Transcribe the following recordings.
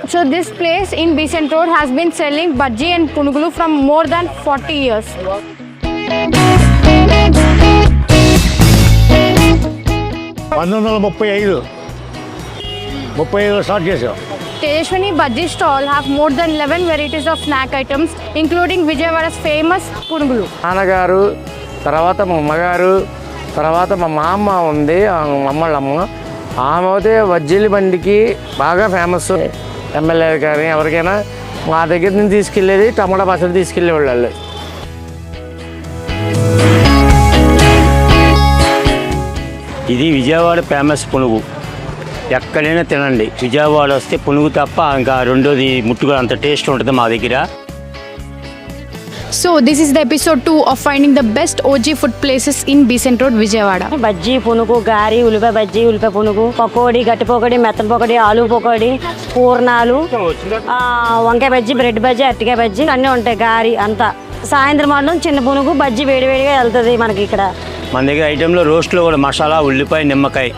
So this place in Becent Road has been selling bajji and punugulu from more than 40 years. 35 start చేసాం. Tejaswini Bajji stall have more than 11 varieties of snack items, including Vijayawada's famous punugulu. నాన్నగారు తర్వాత మా అమ్మగారు తర్వాత మా మామ ఉంది, మమ్మళ్ళమ్మ. ఆమె అయితే బజ్జీల బండికి బాగా ఫేమస్. ఎమ్మెల్యే కానీ ఎవరికైనా మా దగ్గర నుంచి తీసుకెళ్ళేది టమాటా పచ్చడి తీసుకెళ్ళేవాళ్ళు. ఇది విజయవాడ ఫేమస్ పునుగు. ఎక్కడైనా తినండి, విజయవాడ వస్తే పునుగు తప్ప ఇంకా రెండోది ముట్టుగా అంత టేస్ట్ ఉంటుంది మా దగ్గర. So this is the episode 2 of finding the best OG food places in Becent Road, Vijayawada. Bajji పునుగు, గారి, ఉల్లిపాయ బజ్జీ, ఉల్లిపాయ పునుగు, పకోడీ, గట్టి పకోడీ, మెత్తన పకోడీ, ఆలు పకోడీ, పూర్ణాలు, వంకాయ బజ్జీ, బ్రెడ్ బజ్జీ, అరటికాయ బజ్జీ అన్నీ ఉంటాయి. గారి అంతా సాయంత్రం మాత్రం చిన్న పునుగు బజ్జీ వేడివేడిగా వెళ్తుంది మనకి ఇక్కడ. మన దగ్గర ఐటెంలో రోస్ట్లో కూడా మసాలా, ఉల్లిపాయ, నిమ్మకాయ,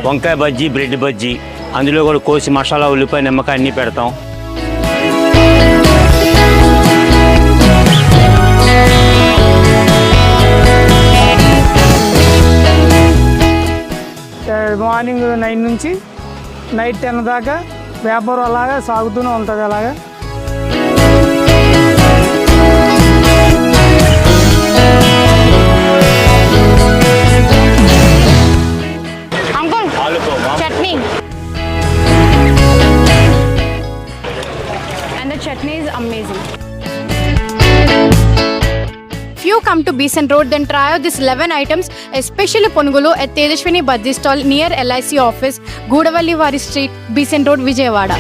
వంకాయ బజ్జీ, బ్రెడ్ బజ్జీ, అందులో కూడా కోసి మసాలా, ఉల్లిపాయ, నిమ్మకాయ అన్నీ పెడతాం. మార్నింగ్ 9 నుంచి నైట్ 10 దాకా వ్యాపారం అలాగా సాగుతూనే ఉంటుంది. అలాగా Chutney. And the chutney is amazing. If you come to Becent Road, then try out these 11 items, especially punugulu at Tejaswini Bajji stall near LIC office, Goodavalli Vari Street, Becent Road, Vijayawada.